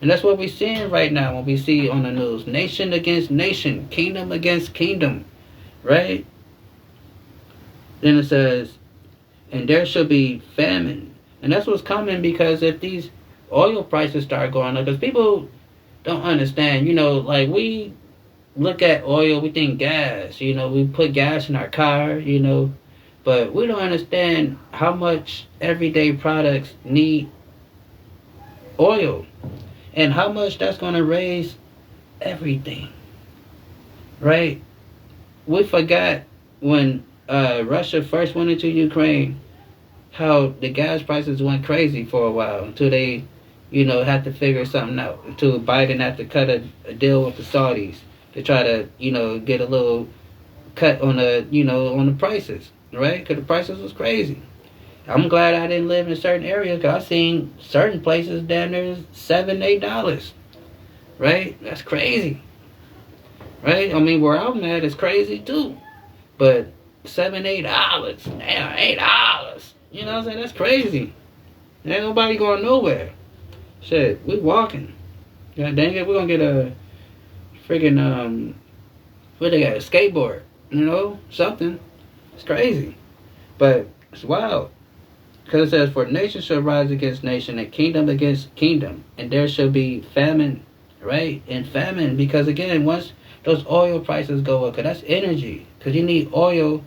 And that's what we're seeing right now when we see on the news. Nation against nation, kingdom against kingdom, right? Then it says, and there shall be famine. And that's what's coming, because if these oil prices start going up, because people don't understand, like we look at oil, we think gas, we put gas in our car, but we don't understand how much everyday products need oil and how much that's going to raise everything, right? We forgot when Russia first went into Ukraine, how the gas prices went crazy for a while until they had to figure something out, until Biden had to cut a deal with the Saudis to try to, get a little cut on on the prices, right? Because the prices was crazy. I'm glad I didn't live in a certain area, because I've seen certain places down there $7, $8, right? That's crazy, right? I mean, where I'm at is crazy too, but $7, $8, damn, $8, you know what I'm saying? That's crazy. Ain't nobody going nowhere. Shit, we walking. God dang it, we're gonna get a freaking what they got, a skateboard, something. It's crazy, but it's wild. Because it says, for nation shall rise against nation, and kingdom against kingdom, and there shall be famine, right? And famine, because again, once those oil prices go up, because that's energy, because you need oil,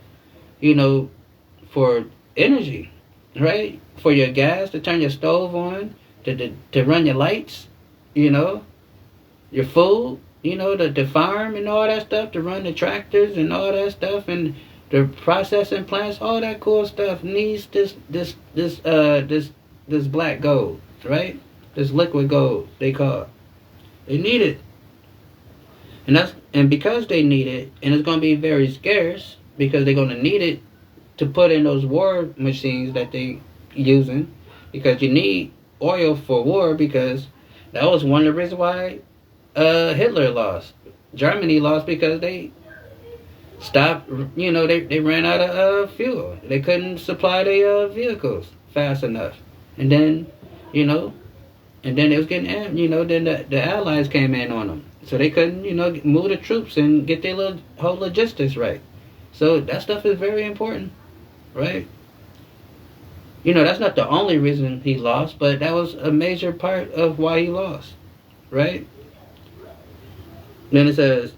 for energy, right? For your gas, to turn your stove on, to run your lights, your food, the farm and all that stuff, to run the tractors and all that stuff, and the processing plants, all that cool stuff needs this black gold, right? This liquid gold, they call it. They need it. And because they need it, and it's going to be very scarce, because they're going to need it to put in those war machines that they using, because you need oil for war, because that was one of the reasons why Hitler lost. Germany lost because they stopped, they ran out of fuel. They couldn't supply their vehicles fast enough. And then, and then it was getting, then the Allies came in on them. So they couldn't, move the troops and get their whole logistics right. So that stuff is very important, right? That's not the only reason he lost, but that was a major part of why he lost, right? Then it says,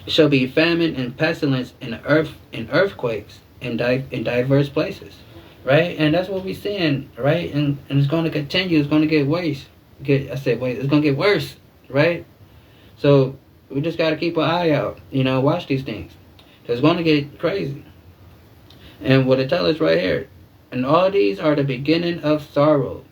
shall be famine and pestilence and earthquakes in diverse places, right? And that's what we're seeing, right? And it's going to continue. It's going to get worse. It's going to get worse, right? So we just got to keep an eye out, watch these things. It's going to get crazy. And what it tells us right here, and all these are the beginning of sorrow.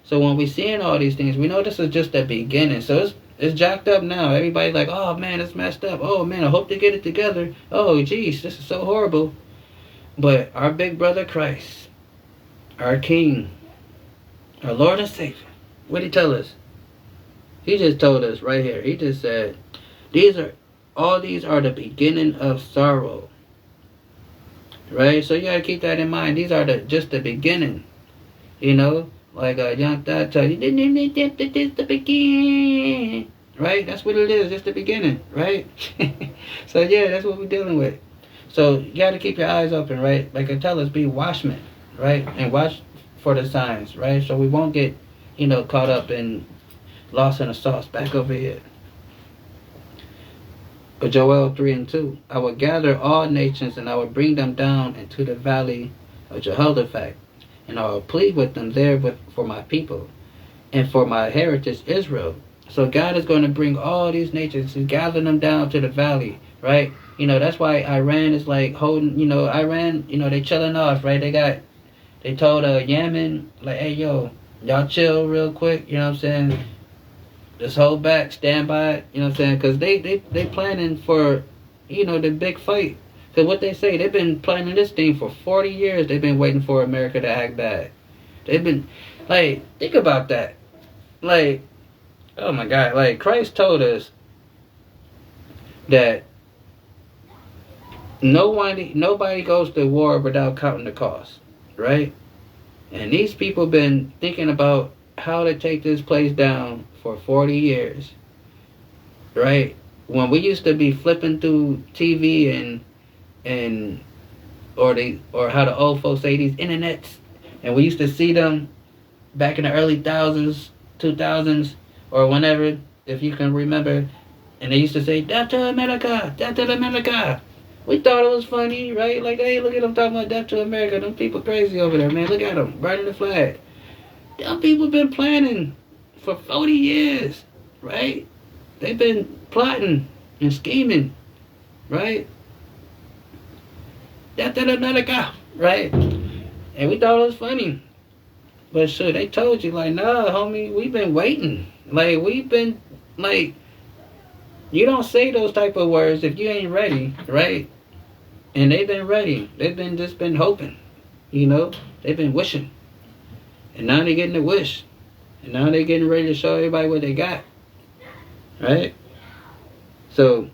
So when we seeing all these things, we know this is just the beginning. So it's jacked up now. Everybody's like, oh man, it's messed up. Oh man, I hope they get it together. Oh geez, this is so horrible. But our big brother Christ, our King, our Lord and Savior, what did he tell us? He just told us right here. He just said, all these are the beginning of sorrow. Right? So you gotta keep that in mind. These are just the beginning. Like Young Thug told you, this is the beginning. Right? That's what it is, just the beginning, right? So yeah, that's what we're dealing with. So you gotta keep your eyes open, right? Like I tell us, be watchmen, right? And watch for the signs, right? So we won't get, caught up in lost in the sauce back over here. Joel 3:2. I will gather all nations and I will bring them down into the valley of Jehoshaphat, and I will plead with them there for my people and for my heritage Israel. So God is going to bring all these nations and gather them down to the valley, right? That's why Iran is like holding, Iran, they chilling off, right? They told Yemen, like, hey, yo, y'all chill real quick, you know what I'm saying? Just hold back, stand by, you know what I'm saying? Because they planning for, the big fight. Because what they say, they've been planning this thing for 40 years. They've been waiting for America to act bad. They've been, like, think about that. Like, oh my God, like, Christ told us that nobody goes to war without counting the cost, right? And these people been thinking about how to take this place down for 40 years, right? When we used to be flipping through TV or how the old folks say, these internets, and we used to see them back in the early 2000s, or whenever, if you can remember, and they used to say, death to America, death to America. We thought it was funny, right? Like, hey, look at them talking about death to America. Them people crazy over there, man. Look at them, burning the flag. Them people been planning for 40 years, right? They've been plotting and scheming, right? Death to America, right? And we thought it was funny. But sure, they told you, like, nah, homie, we've been waiting. Like, we've been, like, you don't say those type of words if you ain't ready, right? And they've been ready. They've been just been hoping, They've been wishing. And now they're getting the wish. And now they're getting ready to show everybody what they got. Right? So,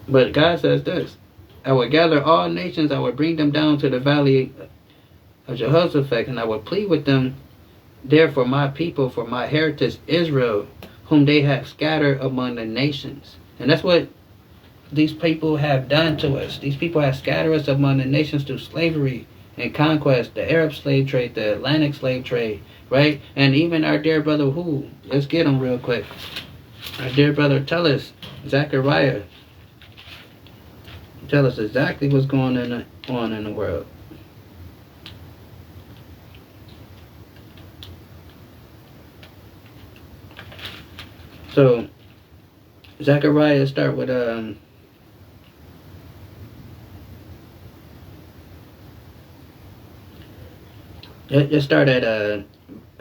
but God says this. I will gather all nations. I will bring them down to the valley of Jehoshaphat. And I will plead with them there for my people, for my heritage Israel, whom they have scattered among the nations. And that's what these people have done to us. These people have scattered us among the nations through slavery and conquest, the Arab slave trade, the Atlantic slave trade, right? And even our dear brother, let's get him real quick. Our dear brother, tell us, Zechariah, tell us exactly what's going on in the world. So, Zechariah start with let's start at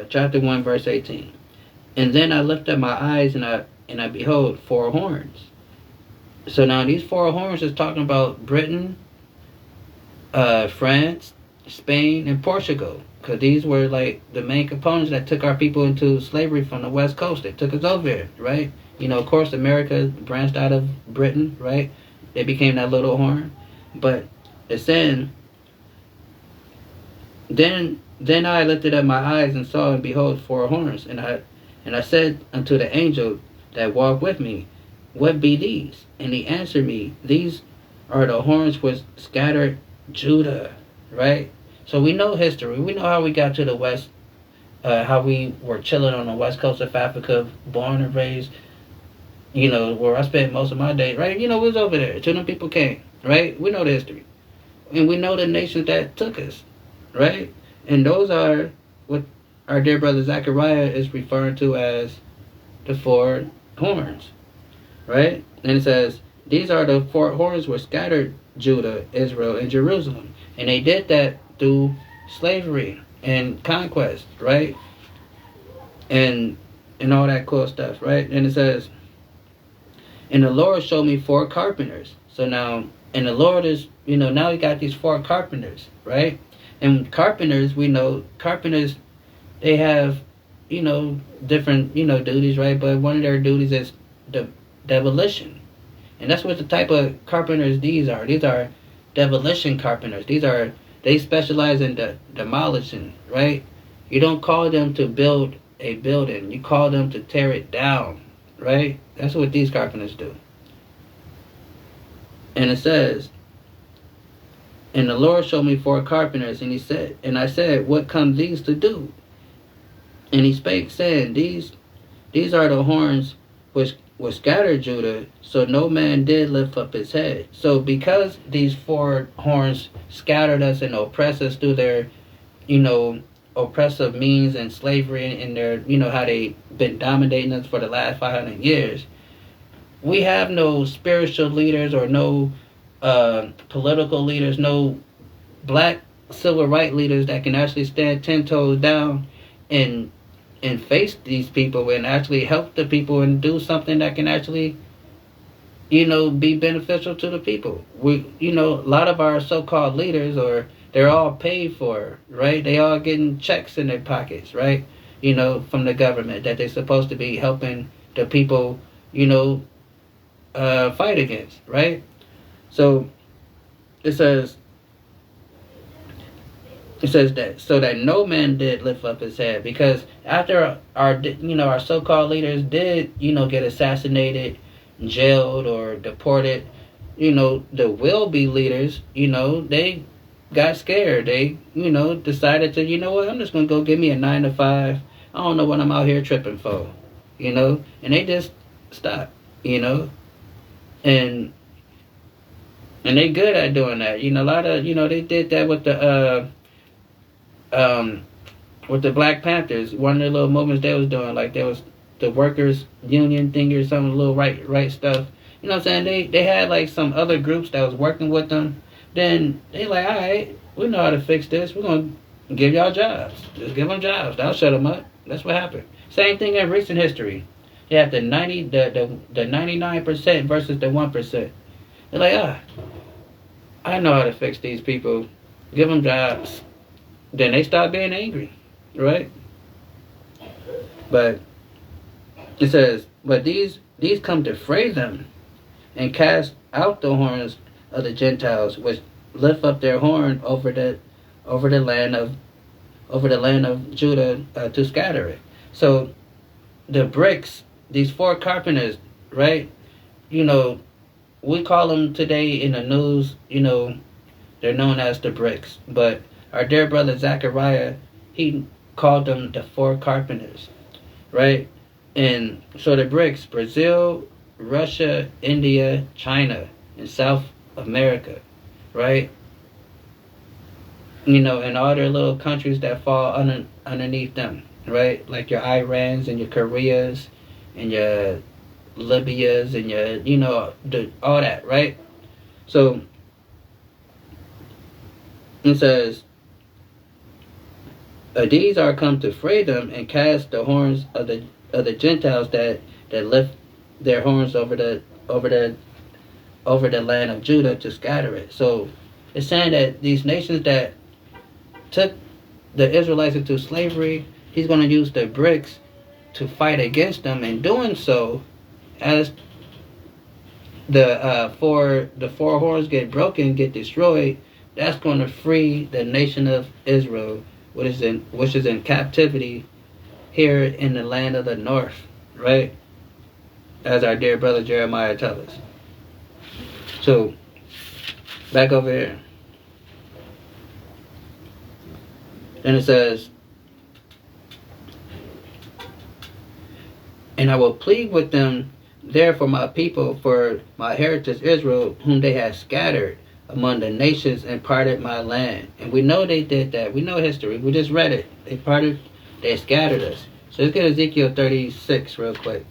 chapter 1, verse 18. And then I lifted up my eyes, and I behold 4 horns. So now these four horns is talking about Britain, France, Spain, and Portugal. Because these were like the main components that took our people into slavery from the West Coast. They took us over here, right? You know, of course, America branched out of Britain, right? They became that little horn. But it's saying, then I lifted up my eyes and saw, and behold, four horns. And I said unto the angel that walked with me, what be these? And he answered me, these are the horns which scattered Judah, right? So we know history. We know how we got to the West, how we were chilling on the West Coast of Africa, born and raised, you know, where I spent most of my day, right? You know, we was over there till them people came, right? We know the history. And we know the nations that took us, right? And those are what our dear brother Zechariah is referring to as the four horns, right? And it says, these are the four horns which scattered Judah, Israel, and Jerusalem. And they did that through slavery and conquest, right? And all that cool stuff, right? And it says, and the Lord showed me four carpenters. So now, and the Lord is, you know, now we got these four carpenters, right? And carpenters, we know, carpenters, they have, you know, different, you know, duties, right? But one of their duties is the demolition. And that's what the type of carpenters these are. These are demolition carpenters. They specialize in demolishing, right? You don't call them to build a building. You call them to tear it down, right? That's what these carpenters do. And it says, and the Lord showed me four carpenters, and he said, and I said, what come these to do? And he spake, saying, these are the horns which scattered Judah, so no man did lift up his head. So because these four horns scattered us and oppressed us through their, you know, oppressive means and slavery and their, you know, how they been dominating us for the last 500 years, we have no spiritual leaders or no political leaders, no black civil rights leaders that can actually stand 10 toes down and face these people and actually help the people and do something that can actually, you know, be beneficial to the people. We, you know, a lot of our so-called leaders, or they're all paid for, right? They all getting checks in their pockets, right? You know, from the government that they're supposed to be helping the people, you know, fight against, right? So it says that so that no man did lift up his head, because after our, you know, our so-called leaders did, you know, get assassinated, jailed, or deported, you know, the will-be leaders, you know, they got scared. They, you know, decided to, you know what, I'm just gonna go give me a 9 to 5. I don't know what I'm out here tripping for, you know, and they just stopped, you know, and they good at doing that. You know, a lot of, you know, they did that with the Black Panthers. One of the little movements they was doing, like there was the workers union thing or some little right stuff. You know what I'm saying? They had like some other groups that was working with them. Then they like, all right, we know how to fix this. We're gonna give y'all jobs. Just give them jobs. That'll shut them up. That's what happened. Same thing in recent history. You have the 99% versus the 1%. They're like, I know how to fix these people. Give them jobs. Then they stop being angry, right? But it says, but these come to fray them and cast out the horns of the Gentiles, which lift up their horn over the land of Judah to scatter it. So the bricks, these four carpenters, right? You know, we call them today in the news, you know, they're known as the bricks. But our dear brother Zechariah, he called them the four carpenters, right? And so the bricks, Brazil, Russia, India, China, and South America, right? You know, and all their little countries that fall underneath them, right? Like your Irans and your Koreas and your Libyas and your, you know, all that, right? So it says, these are come to fray them and cast the horns of the Gentiles that lift their horns over the over the land of Judah to scatter it. So it's saying that these nations that took the Israelites into slavery, he's going to use the bricks to fight against them. In doing so, as the four horns get broken, get destroyed, that's going to free the nation of Israel, which is in captivity here in the land of the north, right? As our dear brother Jeremiah tells us. So, back over here. And it says, and I will plead with them there for my people, for my heritage Israel, whom they have scattered among the nations and parted my land. And we know they did that. We know history. We just read it. They scattered us. So let's get Ezekiel 36 real quick.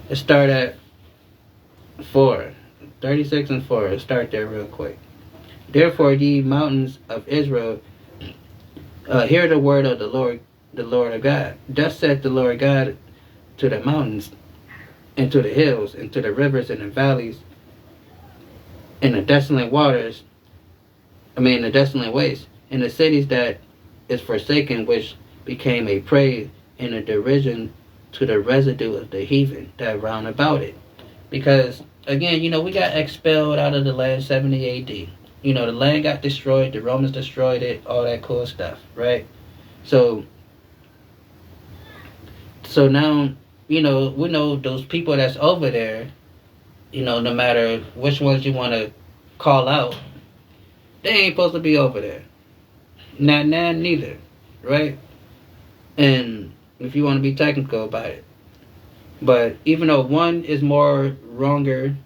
Let's start at 4. 36 and 4. Let's start there real quick. Therefore, ye mountains of Israel, hear the word of the Lord of God. Thus saith the Lord God to the mountains, and to the hills, and to the rivers, and the valleys, and the desolate waters, the desolate waste, and the cities that is forsaken, which became a prey and a derision to the residue of the heathen that round about it. Because, again, we got expelled out of the land 70 AD. The land got destroyed, the Romans destroyed it, all that cool stuff, right? So now, we know those people that's over there, no matter which ones you want to call out, they ain't supposed to be over there. Not neither, right? And if you want to be technical about it. But even though one is more wronger,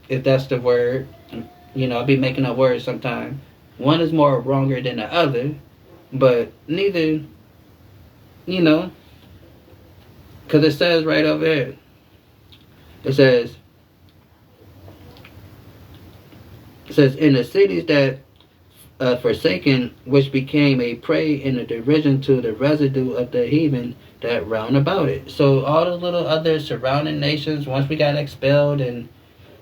if that's the word, I'll be making up words sometimes. One is more wronger than the other, but neither, because it says right over here, it says, in the cities that forsaken, which became a prey and a derision to the residue of the heathen that round about it. So all the little other surrounding nations, once we got expelled and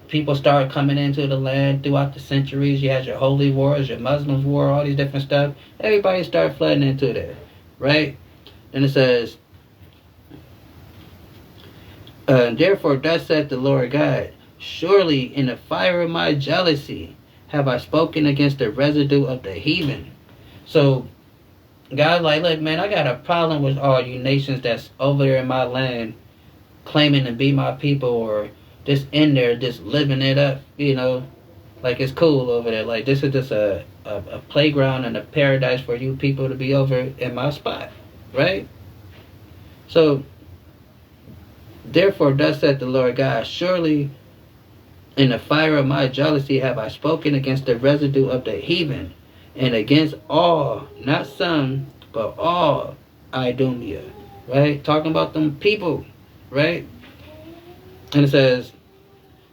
people started coming into the land throughout the centuries, you had your holy wars, your Muslims war, all these different stuff, everybody started flooding into there, right? And it says, therefore thus saith the Lord God, surely in the fire of my jealousy have I spoken against the residue of the heathen. So God's like, look, man, I got a problem with all you nations that's over there in my land claiming to be my people, or just in there, just living it up, like it's cool over there. Like this is just a playground and a paradise for you people to be over in my spot, right? So, therefore, thus saith the Lord God, surely in the fire of my jealousy have I spoken against the residue of the heathen, and against all, not some, but all Idumea, right? Talking about them people, right? And it says,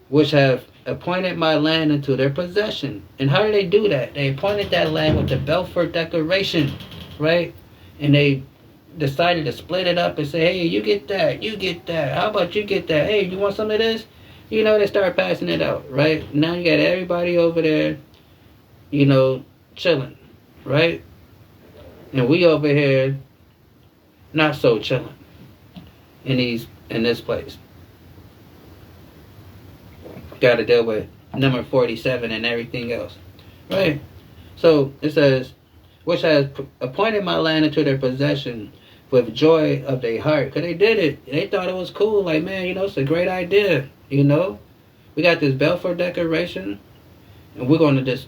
which have appointed my land into their possession. And how did they do that? They appointed that land with the Balfour Declaration, right? And they decided to split it up and say, hey, you get that, you get that. How about you get that? Hey, you want some of this? They start passing it out, right? Now you got everybody over there, chilling, right? And we over here, not so chilling in this place. Got to deal with number 47 and everything else, right? So it says, which has appointed my land into their possession with joy of their heart. Because they did it. They thought it was cool. Like, man, it's a great idea. We got this Balfour Declaration, and we're going to just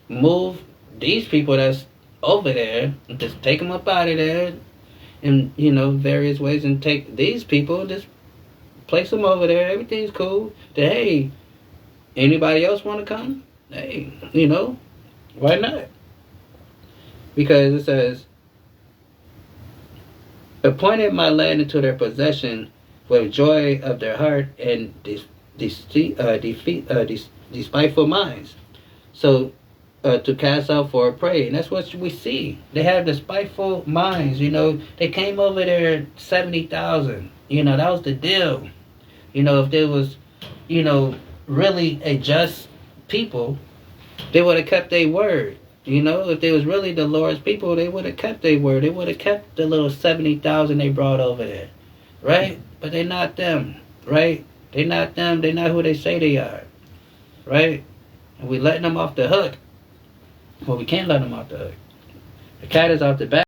move these people that's over there and just take them up out of there in, various ways, and take these people, just place them over there. Everything's cool. Then, hey, anybody else want to come? Hey, why not? Because it says, appointed my land into their possession with joy of their heart and despiteful minds. So, to cast out for a prey. And that's what we see. They have despiteful minds, They came over there 70,000. That was the deal. If there was you know, really a just people, they would have kept their word. You know, if they was really the Lord's people, they would have kept their word. They would have kept the little 70,000 they brought over there, right? But they're not them, right? They're not them. They're not who they say they are, right? And we letting them off the hook. Well, we can't let them off the hook. The cat is out the bag.